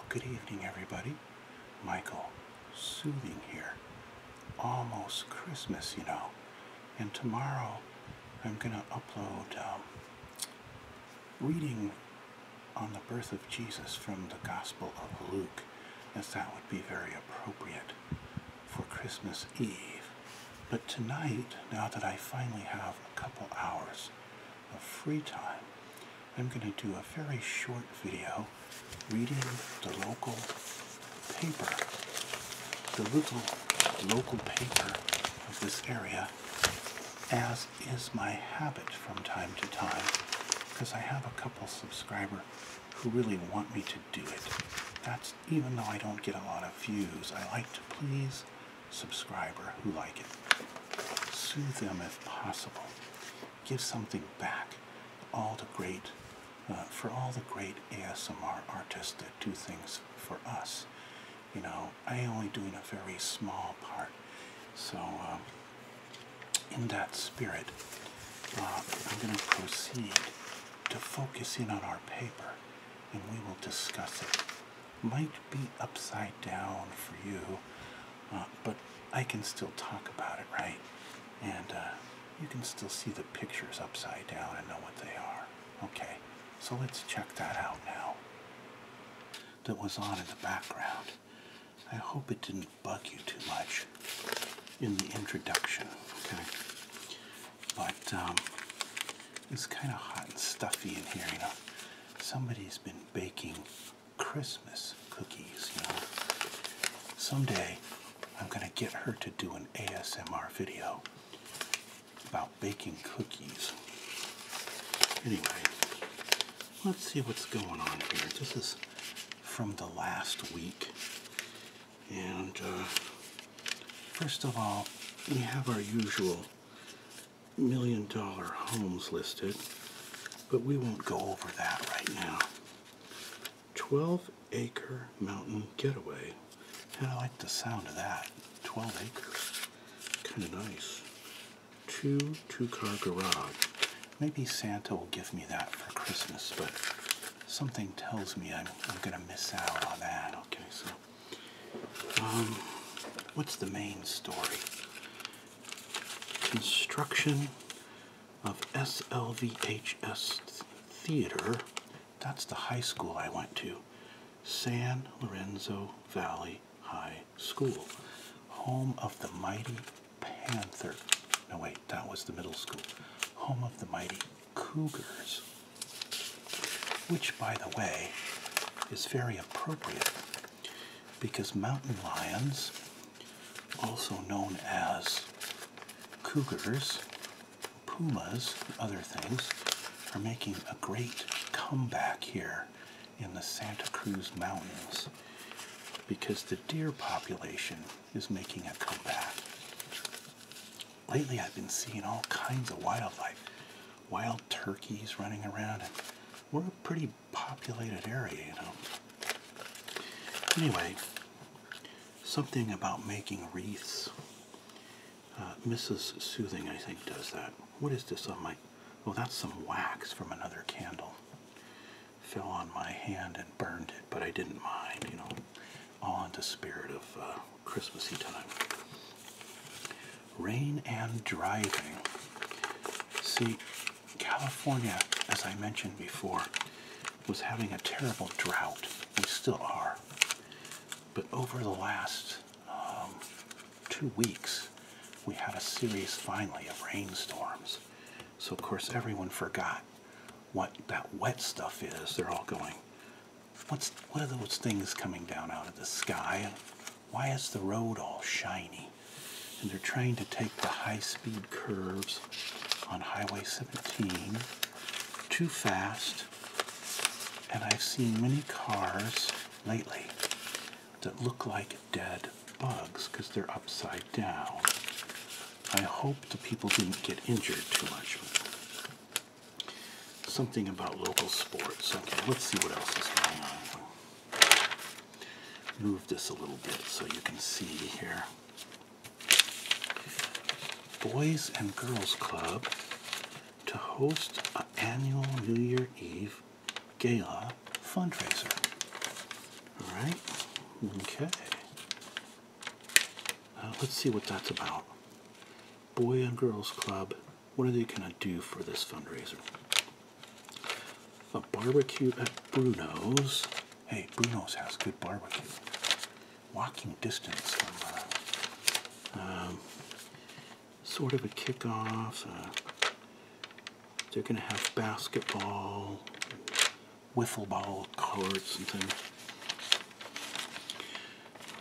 Good evening, everybody. Michael, soothing here. Almost Christmas, you know. And tomorrow I'm going to upload reading on the birth of Jesus from the Gospel of Luke, as that would be very appropriate for Christmas Eve. But tonight, now that I finally have a couple hours of free time, I'm going to do a very short video reading the local paper, the little local paper of this area, as is my habit from time to time, because I have a couple subscribers who really want me to do it. That's even though I don't get a lot of views, I like to please subscriber who like it. Soothe them if possible. Give something back. For all the great ASMR artists that do things for us. You know, I only doing a very small part. So, in that spirit, I'm going to proceed to focus in on our paper, and we will discuss it. Might be upside down for you, but I can still talk about it, right? And you can still see the pictures upside down and know what they are. Okay, so let's check that out now. That was on in the background. I hope it didn't bug you too much in the introduction, okay? But it's kind of hot and stuffy in here, you know. Somebody's been baking Christmas cookies, you know. Someday I'm going to get her to do an ASMR video about baking cookies. Anyway, let's see what's going on here. This is from the last week. And first of all, we have our usual $1 million homes listed, but we won't go over that right now. 12-acre mountain getaway. And I like the sound of that. 12 acres. Kind of nice. Two-car garage. Maybe Santa will give me that for Christmas, but something tells me I'm going to miss out on that. Okay, so what's the main story? Construction of SLVHS Theater. That's the high school I went to. San Lorenzo Valley High School. Home of the mighty Panther. No, wait, that was the middle school. Home of the mighty Cougars. Which, by the way, is very appropriate, because mountain lions, also known as cougars, pumas, and other things, are making a great comeback here in the Santa Cruz Mountains, because the deer population is making a comeback. Lately I've been seeing all kinds of wildlife, wild turkeys running around, and we're a pretty populated area, you know. Anyway, something about making wreaths. Mrs. Soothing, I think, does that. What is this on my... Oh, that's some wax from another candle. Fell on my hand and burned it, but I didn't mind, you know. All in the spirit of Christmassy time. Rain and driving. See, California, as I mentioned before, was having a terrible drought. We still are. But over the last 2 weeks, we had a series, finally, of rainstorms. So, of course, everyone forgot what that wet stuff is. They're all going, what are those things coming down out of the sky? And why is the road all shiny? And they're trying to take the high-speed curves on Highway 17 too fast. And I've seen many cars lately that look like dead bugs because they're upside down. I hope the people didn't get injured too much. Something about local sports. Okay, let's see what else is going on. Move this a little bit so you can see here. Boys and Girls Club to host an annual New Year Eve gala fundraiser. Alright, okay. Let's see what that's about. Boy and Girls Club, what are they going to do for this fundraiser? A barbecue at Bruno's. Hey, Bruno's has good barbecue. Walking distance from sort of a kickoff. They're going to have basketball, wiffle ball courts and things.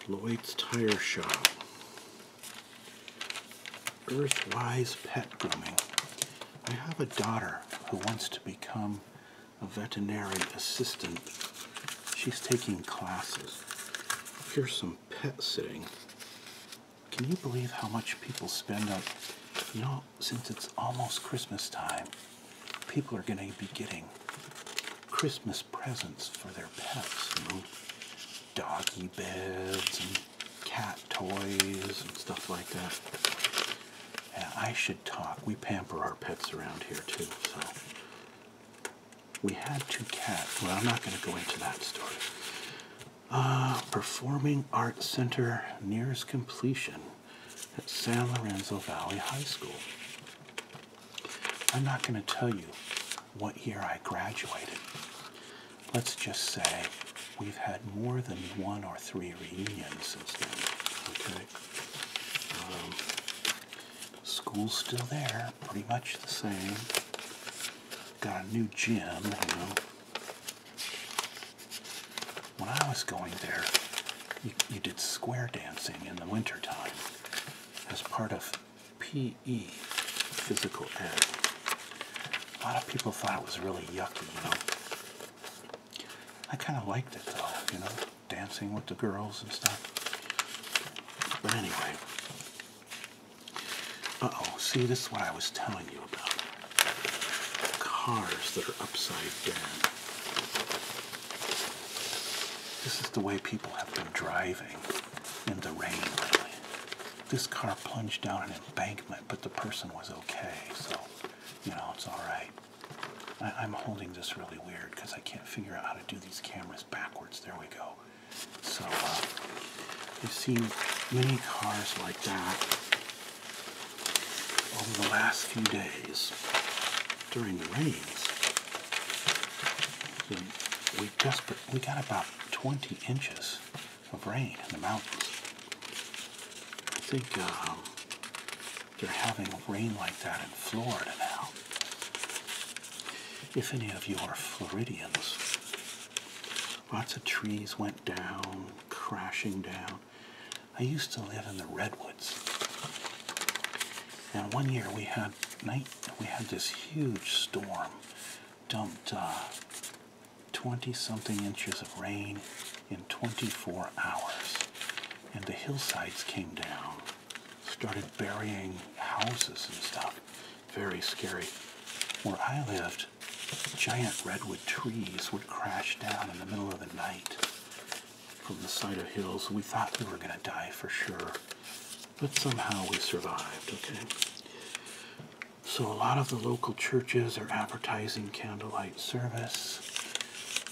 Lloyd's Tire Shop. Earthwise Pet Grooming. I have a daughter who wants to become a veterinary assistant. She's taking classes. Here's some pet sitting. Can you believe how much people spend on, you know, since it's almost Christmas time, people are going to be getting Christmas presents for their pets, you know, doggy beds and cat toys and stuff like that. And I should talk. We pamper our pets around here too, so. We had 2 cats. Well, I'm not going to go into that story. Performing Arts Center nears completion at San Lorenzo Valley High School. I'm not going to tell you what year I graduated. Let's just say we've had more than 1 or 3 reunions since then. Okay. School's still there, pretty much the same. Got a new gym, you know. When I was going there, you did square dancing in the wintertime as part of PE, physical ed. A lot of people thought it was really yucky, you know. I kind of liked it though, you know, dancing with the girls and stuff. But anyway, see, this is what I was telling you about. Cars that are upside down. This is the way people have been driving in the rain lately. This car plunged down an embankment, but the person was okay, so, you know, it's all right. I'm holding this really weird because I can't figure out how to do these cameras backwards. There we go. So, you've seen many cars like that over the last few days during the rains. We got about 20 inches of rain in the mountains. I think they're having rain like that in Florida now. If any of you are Floridians, lots of trees went down, crashing down. I used to live in the redwoods, and one year we had this huge storm, dumped 20-something inches of rain in 24 hours, and the hillsides came down, started burying houses and stuff. Very scary. Where I lived, giant redwood trees would crash down in the middle of the night from the side of hills. We thought we were going to die for sure, but somehow we survived, okay? So a lot of the local churches are advertising candlelight service.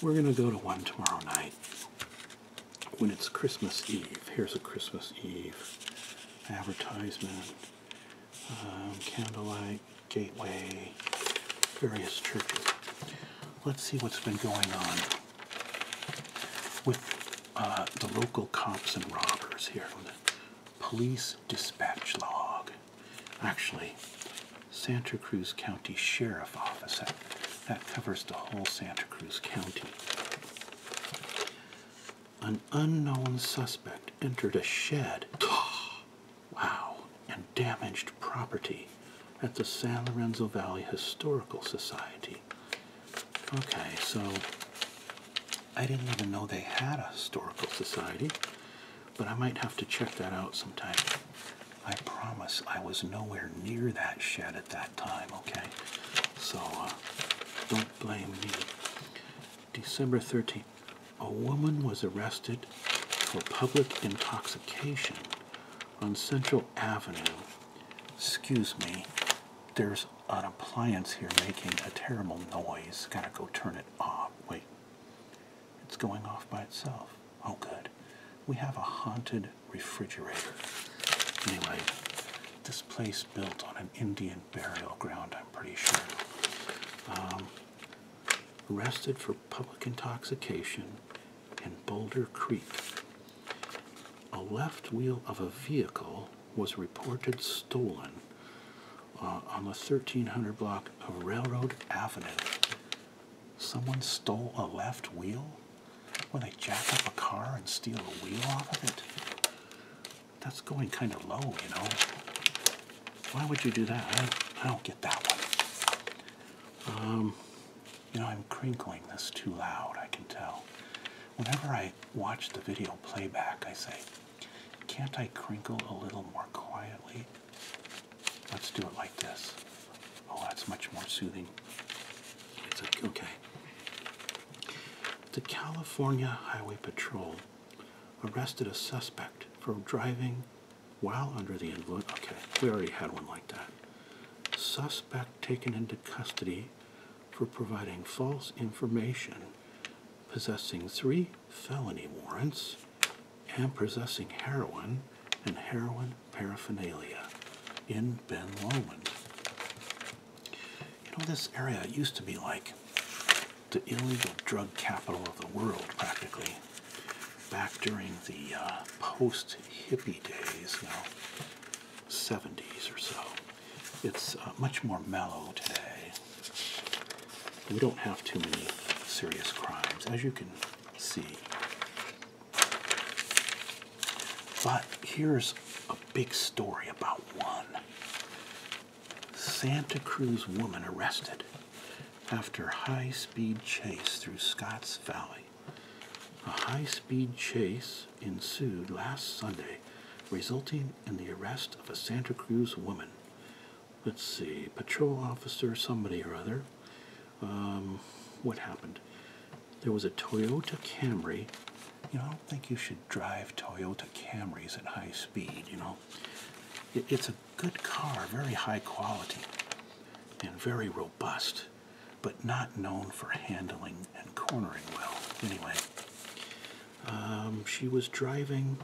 We're going to go to one tomorrow night when it's Christmas Eve. Here's a Christmas Eve advertisement, candlelight, gateway, various churches. Let's see what's been going on with the local cops and robbers here. The police dispatch log. Actually, Santa Cruz County Sheriff Office. That covers the whole Santa Cruz County. An unknown suspect entered a shed. Wow. And damaged property at the San Lorenzo Valley Historical Society. Okay, so I didn't even know they had a historical society, but I might have to check that out sometime. I promise I was nowhere near that shed at that time, okay? So, don't blame me. December 13th, a woman was arrested for public intoxication on Central Avenue. Excuse me, there's an appliance here making a terrible noise. Gotta go turn it off. Wait, it's going off by itself. Oh, good. We have a haunted refrigerator. Anyway, this place built on an Indian burial ground, I'm pretty sure. Arrested for public intoxication in Boulder Creek. A left wheel of a vehicle was reported stolen on the 1300 block of Railroad Avenue. Someone stole a left wheel? Well, they jack up a car and steal a wheel off of it? That's going kind of low, you know. Why would you do that? I don't get that one. You know, I'm crinkling this too loud, I can tell. Whenever I watch the video playback, I say, can't I crinkle a little more quietly? Let's do it like this. Oh, that's much more soothing. It's okay. The California Highway Patrol arrested a suspect for driving while under the influence. Okay, we already had one like that. Suspect taken into custody for providing false information, possessing 3 felony warrants, and possessing heroin and heroin paraphernalia in Ben Lomond. You know, this area used to be like the illegal drug capital of the world, practically, back during the post-hippie days, you know, 70s or so. It's much more mellow today. We don't have too many serious crimes, as you can see. But here's a big story about one. Santa Cruz woman arrested after high-speed chase through Scotts Valley. A high-speed chase ensued last Sunday, resulting in the arrest of a Santa Cruz woman. Let's see, patrol officer, somebody or other. What happened? There was a Toyota Camry. You know, I don't think you should drive Toyota Camrys at high speed, you know. It's a good car, very high quality, and very robust, but not known for handling and cornering well. Anyway, she was driving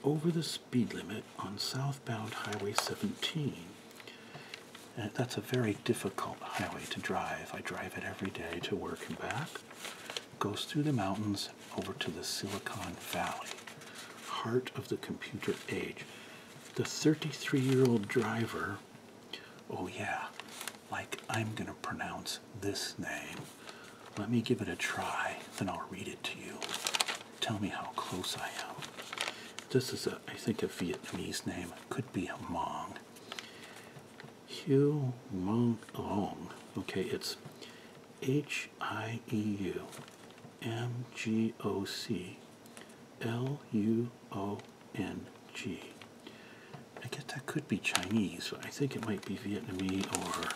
over the speed limit on southbound Highway 17. And that's a very difficult highway to drive. I drive it every day to work and back. Goes through the mountains over to the Silicon Valley, heart of the computer age. The 33-year-old driver, oh yeah, like I'm going to pronounce this name. Let me give it a try, then I'll read it to you. Tell me how close I am. This is, I think, a Vietnamese name. Could be Hmong. Hieu Mong Long. Okay, it's HieuMGOCLuong. I guess that could be Chinese, but I think it might be Vietnamese or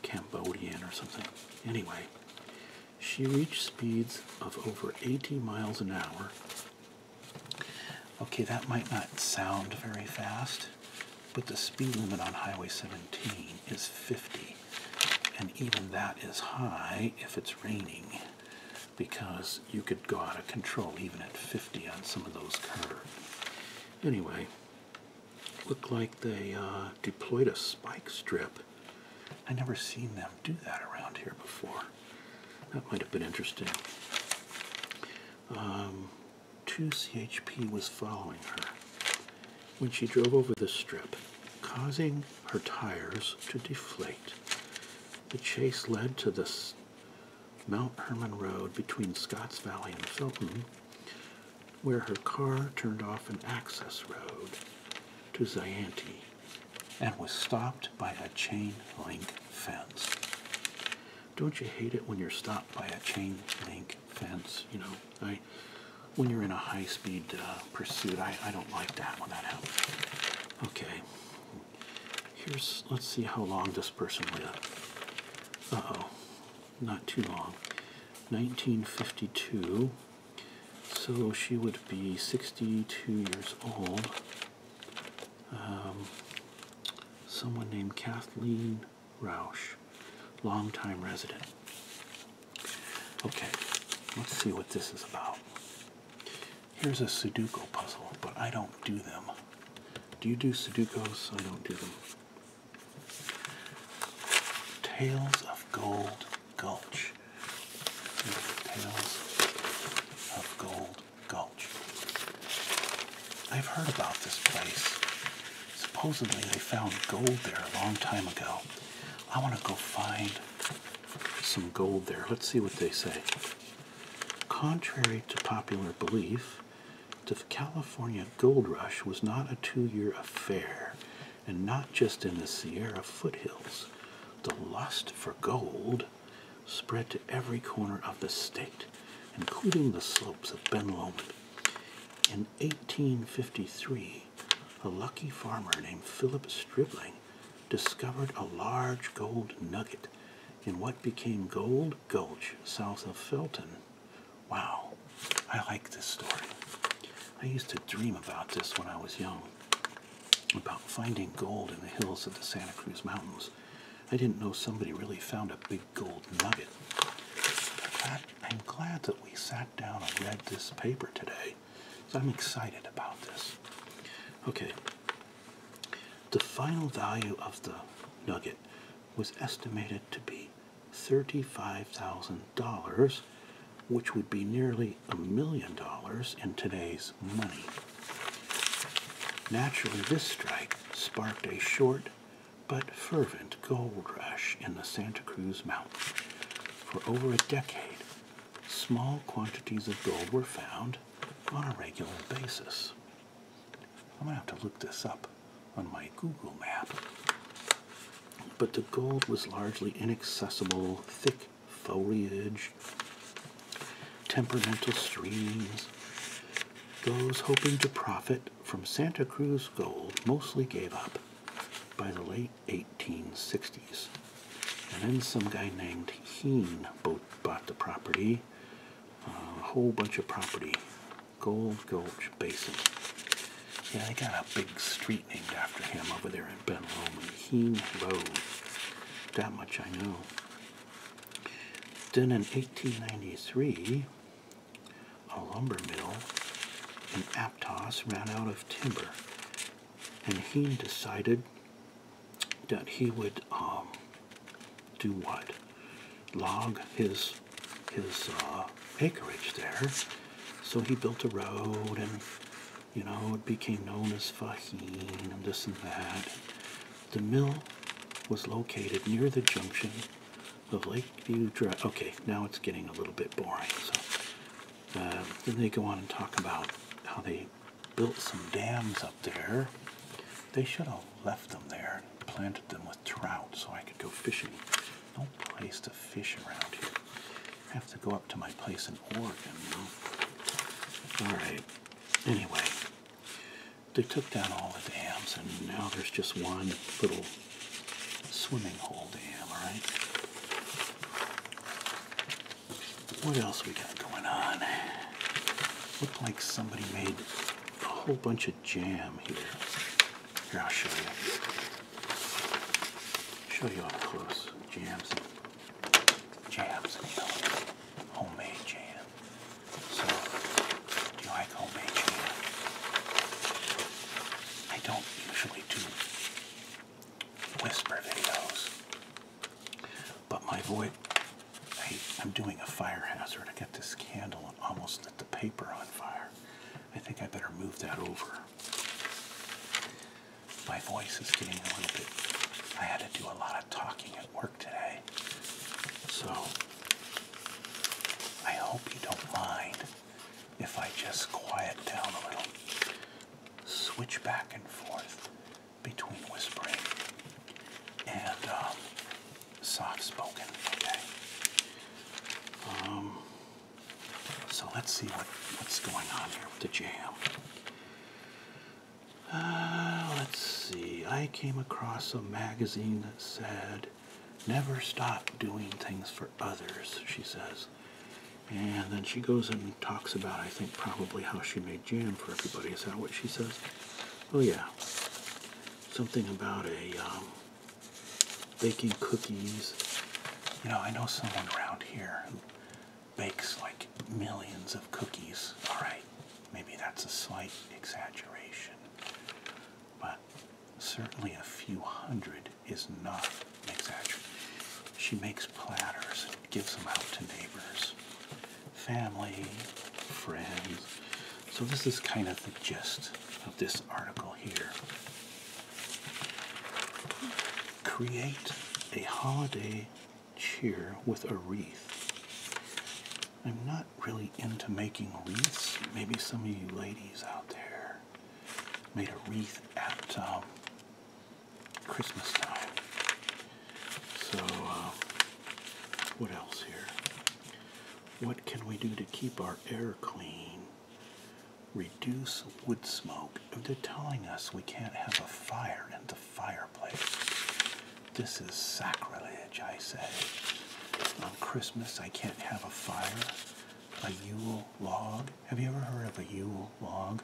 Cambodian or something. Anyway, she reached speeds of over 80 miles an hour. Okay, that might not sound very fast, but the speed limit on Highway 17 is 50. And even that is high if it's raining, because you could go out of control even at 50 on some of those curves. Anyway, looked like they deployed a spike strip. I never seen them do that around here before. That might have been interesting. 2 CHP was following her when she drove over the strip, causing her tires to deflate. The chase led to the Mount Herman Road between Scotts Valley and Felton, where her car turned off an access road to Zayante and was stopped by a chain link fence. Don't you hate it when you're stopped by a chain link fence? You know, when you're in a high-speed pursuit, I don't like that when that happens. Okay, let's see how long this person lived. Uh-oh, not too long. 1952, so she would be 62 years old. Someone named Kathleen Rausch, longtime resident. Okay, let's see what this is about. Here's a Sudoku puzzle, but I don't do them. Do you do Sudokus? I don't do them. Tales of Gold Gulch. Tales of Gold Gulch. I've heard about this place. Supposedly they found gold there a long time ago. I want to go find some gold there. Let's see what they say. Contrary to popular belief, the California gold rush was not a 2-year affair, and not just in the Sierra foothills. The lust for gold spread to every corner of the state, including the slopes of Ben Lomond. In 1853, a lucky farmer named Philip Stribling discovered a large gold nugget in what became Gold Gulch south of Felton. Wow, I like this story. I used to dream about this when I was young, about finding gold in the hills of the Santa Cruz Mountains. I didn't know somebody really found a big gold nugget. I'm glad that we sat down and read this paper today. So I'm excited about this. Okay. The final value of the nugget was estimated to be $35,000, which would be nearly $1 million in today's money. Naturally, this strike sparked a short but fervent gold rush in the Santa Cruz Mountains. For over a decade, small quantities of gold were found on a regular basis. I'm going to have to look this up on my Google map. But the gold was largely inaccessible, thick foliage, temperamental streams. Those hoping to profit from Santa Cruz gold mostly gave up by the late 1860s. And then some guy named Ahhh bought the property, a whole bunch of property, Gold Gulch Basin. Yeah, they got a big street named after him over there in Ben Lomond, Ahhh Road. That much I know. Then in 1893, a lumber mill in Aptos ran out of timber, and Ahhh decided that he would do what? Log his acreage there. So he built a road, and it became known as Faheen and this and that. The mill was located near the junction of Lakeview Drive. Okay, now it's getting a little bit boring. So then they go on and talk about how they built some dams up there. They should have left them there, planted them with trout so I could go fishing. No place to fish around here. I have to go up to my place in Oregon, Alright, anyway, they took down all the dams, and now there's just one little swimming hole dam, alright? What else we got going on? Looked like somebody made a whole bunch of jam here. Here, I'll show you. Show you up close. Jams and homemade jam. So, do you like homemade jam? I don't usually do whisper videos, but my voice, I'm doing a fire hazard. I got this candle and almost lit the paper on fire. I think I better move that over. My voice is getting a little bit, I had to do a lot of talking at work today. So, I hope you don't mind if I just quiet down a little. Switch back and forth between whispering and soft-spoken, okay? So let's see what's going on here with the jam. Let's see. I came across a magazine that said, "Never stop doing things for others," she says. And then she goes and talks about, I think, probably how she made jam for everybody. Is that what she says? Oh, yeah. Something about baking cookies. I know someone around here who bakes like millions of cookies. All right. Maybe that's a slight exaggeration, but certainly a few hundred is not an exaggeration. She makes platters and gives them out to neighbors, family, friends. So this is kind of the gist of this article here. Create a holiday cheer with a wreath. I'm not really into making wreaths. Maybe some of you ladies out there made a wreath at Christmas time. So, what else here? What can we do to keep our air clean? Reduce wood smoke. They're telling us we can't have a fire in the fireplace. This is sacrilege, I say. On Christmas, I can't have a fire. A Yule log. Have you ever heard of a Yule log?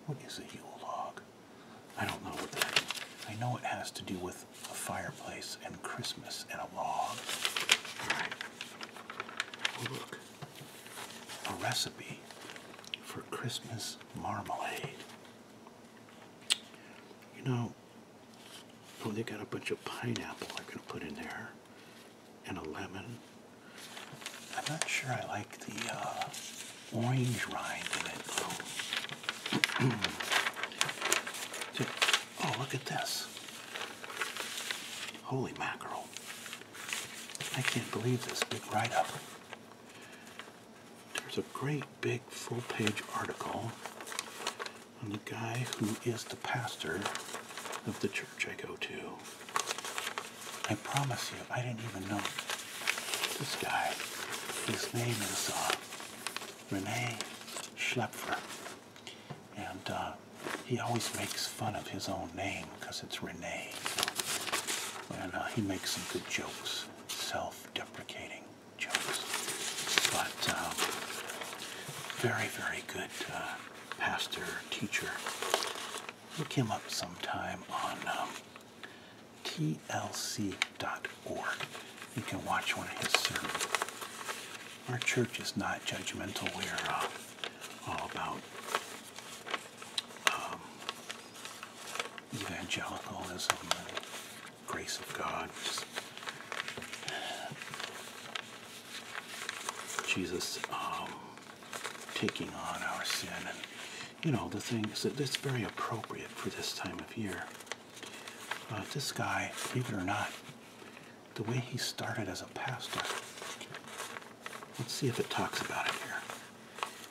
What is a Yule log? I don't know what that is. I know it has to do with a fireplace and Christmas and a log. Alright. Oh, look. A recipe for Christmas marmalade. You know, oh, they got a bunch of pineapple they're going to put in there. And a lemon. I'm not sure I like the orange rind in it, though. Oh, look at this. Holy mackerel. I can't believe this big write-up. There's a great big full-page article on the guy who is the pastor of the church I go to. I promise you, I didn't even know this guy. His name is Rene Schlepfer. And he always makes fun of his own name because it's Rene. And he makes some good jokes, self-deprecating jokes. But very, very good pastor, teacher. Look him up sometime on tlc.org. You can watch one of his sermons. Our church is not judgmental. We're all about evangelicalism and grace of God. Jesus taking on our sin, and you know, the things that's very appropriate for this time of year. This guy, believe it or not, the way he started as a pastor, let's see if it talks about it here.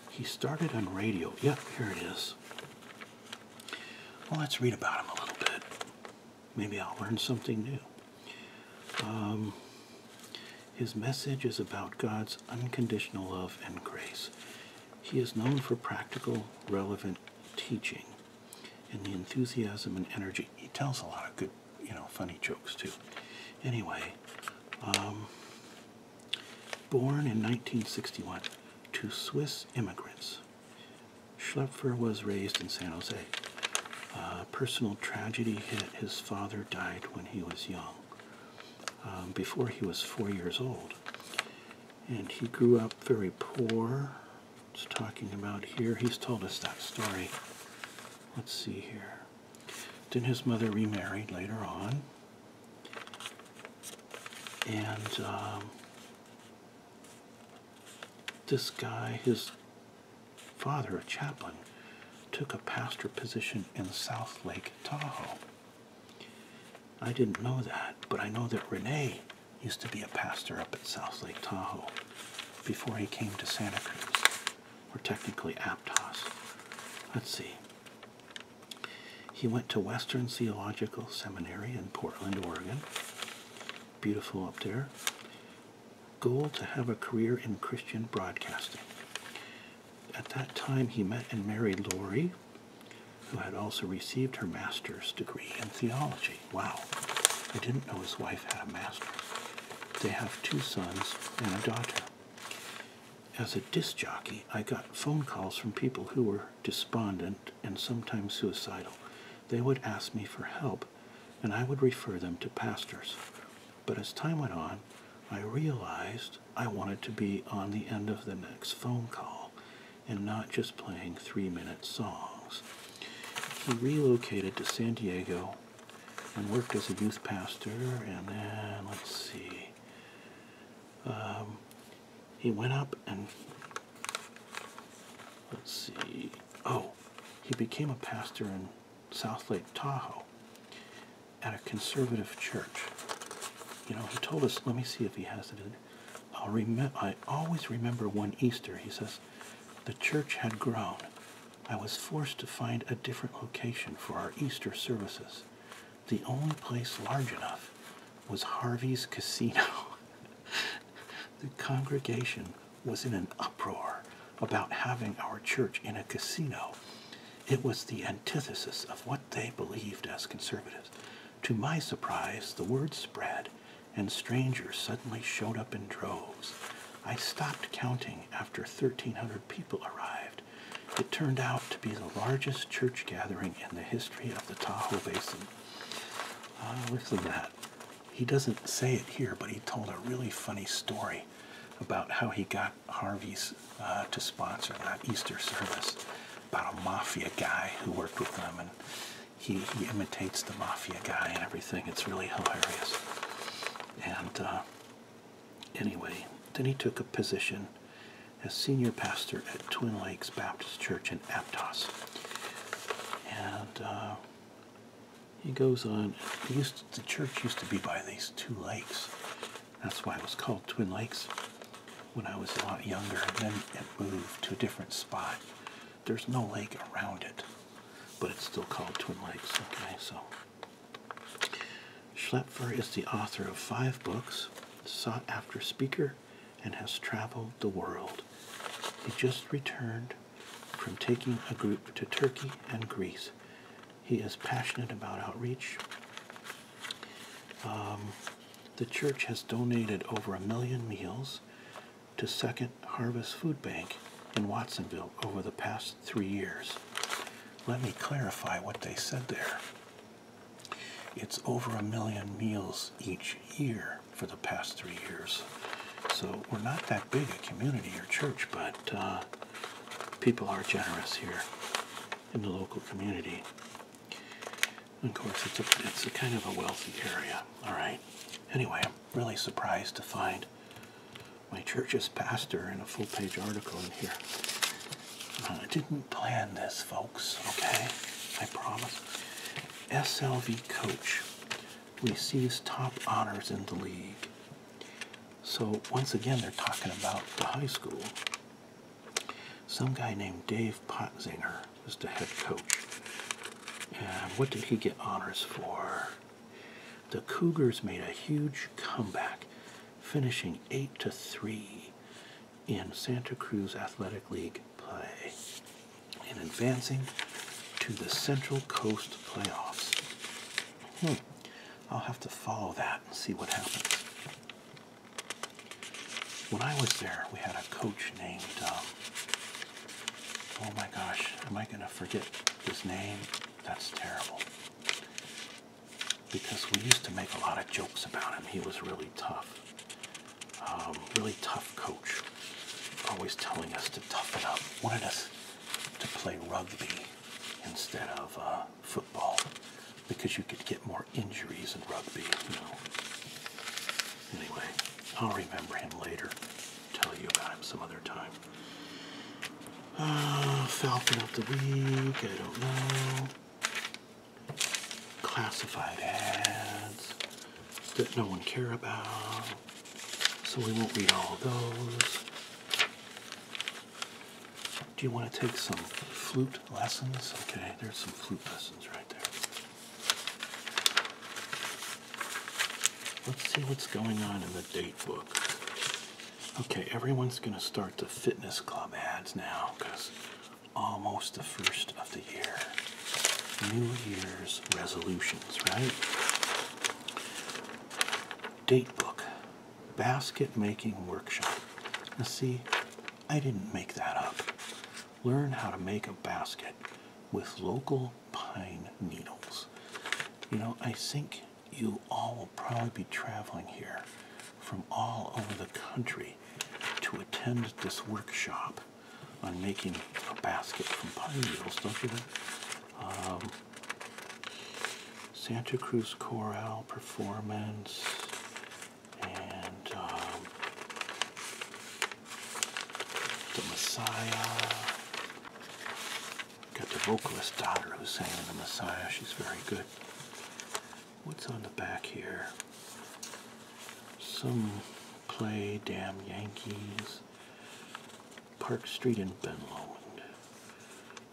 He started on radio. Yep, here it is. Well, let's read about him a little bit. Maybe I'll learn something new. His message is about God's unconditional love and grace. He is known for practical, relevant teaching and the enthusiasm and energy. He tells a lot of good, funny jokes too. Anyway, born in 1961 to Swiss immigrants, Schlepfer was raised in San Jose. Personal tragedy hit. His father died when he was young, before he was 4 years old. And he grew up very poor. It's talking about here. He's told us that story. Let's see here. Then his mother remarried later on. And this guy, his father, a chaplain, took a pastor position in South Lake Tahoe. I didn't know that, but I know that Rene used to be a pastor up at South Lake Tahoe before he came to Santa Cruz, or technically Aptos. Let's see. He went to Western Theological Seminary in Portland, Oregon. Beautiful up there. Goal to have a career in Christian broadcasting. At that time, he met and married Lori, who had also received her master's degree in theology. Wow, I didn't know his wife had a master's. They have 2 sons and a daughter. As a disc jockey, I got phone calls from people who were despondent and sometimes suicidal. They would ask me for help, and I would refer them to pastors. But as time went on, I realized I wanted to be on the end of the next phone call and not just playing 3-minute songs. He relocated to San Diego and worked as a youth pastor, and then, let's see, he went up and, let's see, oh, he became a pastor in South Lake Tahoe at a conservative church. You know, he told us, let me see if he has it. I always remember one Easter, he says, the church had grown. I was forced to find a different location for our Easter services. The only place large enough was Harvey's Casino. The congregation was in an uproar about having our church in a casino. It was the antithesis of what they believed as conservatives. To my surprise, the word spread, and strangers suddenly showed up in droves. I stopped counting after 1,300 people arrived. It turned out to be the largest church gathering in the history of the Tahoe Basin. Listen to that. He doesn't say it here, but he told a really funny story about how he got Harvey's to sponsor that Easter service, about a mafia guy who worked with them, and he imitates the mafia guy and everything. It's really hilarious. And anyway, then he took a position as senior pastor at Twin Lakes Baptist Church in Aptos. And he goes on, the church used to be by these two lakes. That's why it was called Twin Lakes when I was a lot younger, and then it moved to a different spot. There's no lake around it, but it's still called Twin Lakes. Okay, so Schlepfer is the author of 5 books, sought after speaker, and has traveled the world. He just returned from taking a group to Turkey and Greece. He is passionate about outreach. The church has donated over 1 million meals to Second Harvest Food Bank in Watsonville over the past 3 years. Let me clarify what they said there. It's over 1 million meals each year for the past 3 years. So we're not that big a community or church, but people are generous here in the local community. And of course, it's a kind of a wealthy area. All right. Anyway, I'm really surprised to find my church's pastor in a full-page article in here. I didn't plan this, folks, okay? I promise. SLV coach receives top honors in the league. So once again, they're talking about the high school. Some guy named Dave Potzinger was the head coach. And what did he get honors for? The Cougars made a huge comeback, finishing 8-3 in Santa Cruz Athletic League play and advancing to the Central Coast playoffs. I'll have to follow that and see what happens. When I was there, we had a coach named, oh my gosh, am I going to forget his name? That's terrible. Because we used to make a lot of jokes about him. He was really tough. Really tough coach. Always telling us to toughen up. Wanted us to play rugby instead of football. Because you could get more injuries in rugby, you know. Anyway, I'll remember him later. Tell you about him some other time. Falcon of the Week, I don't know. Classified ads that no one cares about, so we won't read all of those. Do you want to take some flute lessons? Okay, there's some flute lessons right there. Let's see what's going on in the date book. Okay, everyone's going to start the fitness club ads now, because almost the first of the year. New Year's resolutions, right? Date book. Basket making workshop. Now see, I didn't make that up. Learn how to make a basket with local pine needles. You know, I think you all will probably be traveling here from all over the country to attend this workshop on making a basket from pine needles, don't you think? Santa Cruz Chorale Performance, and the Messiah. Got the vocalist daughter who's sang in the Messiah. She's very good. What's on the back here? Some play, Damn Yankees, Park Street in Ben Lomond.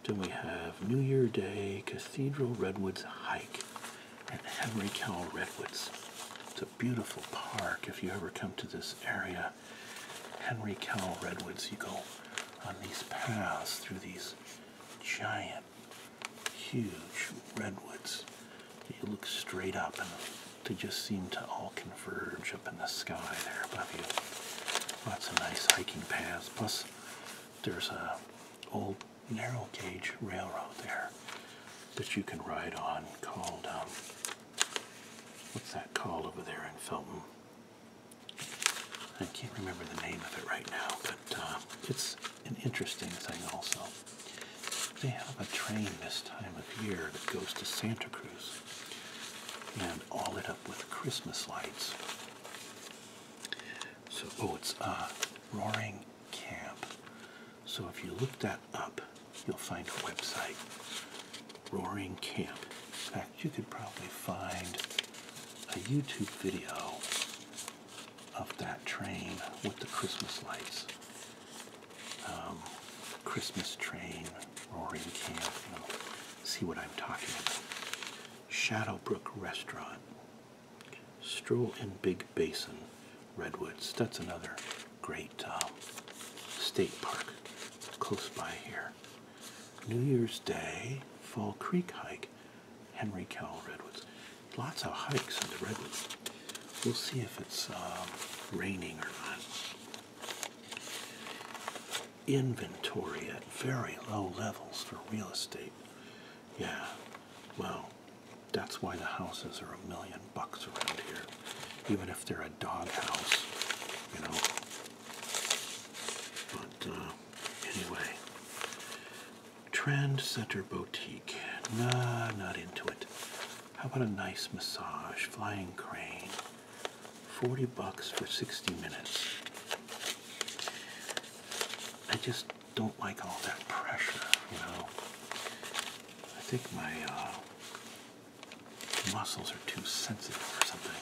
Then we have New Year Day, Cathedral Redwoods Hike at Henry Cowell Redwoods. It's a beautiful park. If you ever come to this area, Henry Cowell Redwoods, you go on these paths through these giant, huge redwoods. You look straight up and they just seem to all converge up in the sky there above you. Lots of nice hiking paths. Plus, there's a old narrow gauge railroad there that you can ride on called, what's that called over there in Felton? I can't remember the name of it right now, but it's an interesting thing also. They have a train this time of year that goes to Santa Cruz and all lit up with Christmas lights. So, it's Roaring Camp. So if you look that up, you'll find a website, Roaring Camp. In fact, you could probably find a YouTube video of that train with the Christmas lights. Christmas train, Roaring Camp, see what I'm talking about. Shadowbrook Restaurant, Stroll in Big Basin, Redwoods. That's another great state park close by here. New Year's Day, Fall Creek Hike, Henry Cowell Redwoods. Lots of hikes in the Redwoods. We'll see if it's raining or not. Inventory at very low levels for real estate. Yeah, well, that's why the houses are $1 million around here, even if they're a dog house, you know. But anyway, Trend Center Boutique. Nah, not into it. How about a nice massage, flying crane, $40 for 60 minutes. I just don't like all that pressure, you know. I think my muscles are too sensitive or something.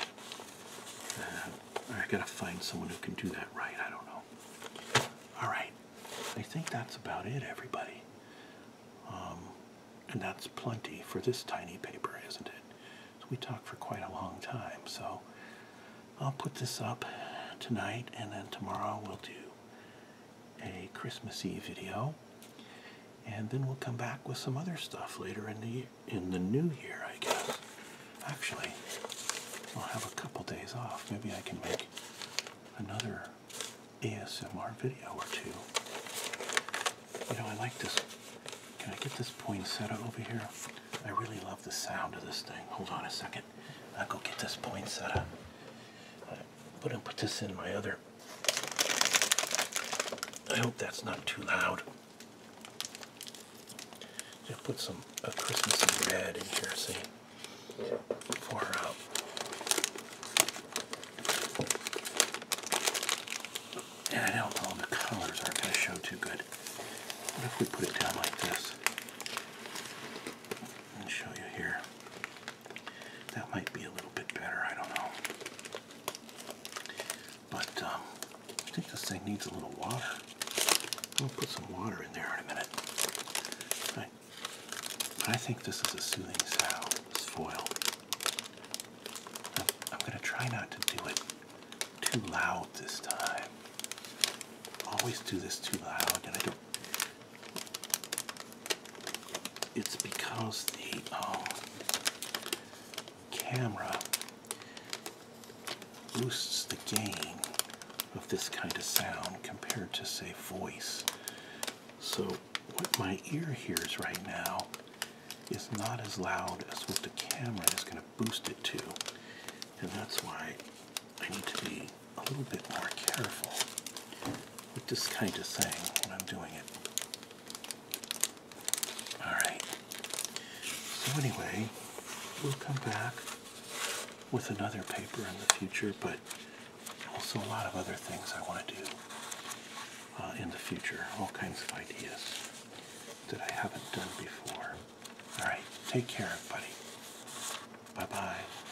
I gotta find someone who can do that right. I don't know. All right, I think that's about it, everybody. And that's plenty for this tiny paper, isn't it? So we talked for quite a long time. So I'll put this up tonight, and then tomorrow we'll do a Christmas Eve video, and then we'll come back with some other stuff later in the new year, I guess. Actually, I'll have a couple days off. Maybe I can make another ASMR video or two. You know, I like this. Can I get this poinsettia over here? I really love the sound of this thing. Hold on a second. I'll go get this poinsettia. Put this in my other. I hope that's not too loud. Just put some Christmassy red in here, see? For and I don't know, the colors aren't going to show too good. What if we put it down like this? I'll show you here. That might be a little bit better, I don't know. But I think this thing needs a little water. I'll put some water in there in a minute. Right. I think this is a soothing sound, this foil. I'm going to try not to do it too loud this time. Always do this too loud, and I don't. It's because the camera boosts the gain of this kind of sound compared to, say, voice. So what my ear hears right now is not as loud as what the camera is going to boost it to. And that's why I need to be a little bit more careful with this kind of thing when I'm doing it. anyway, we'll come back with another paper in the future, but also a lot of other things I want to do in the future. All kinds of ideas that I haven't done before. All right, take care, everybody. Bye-bye.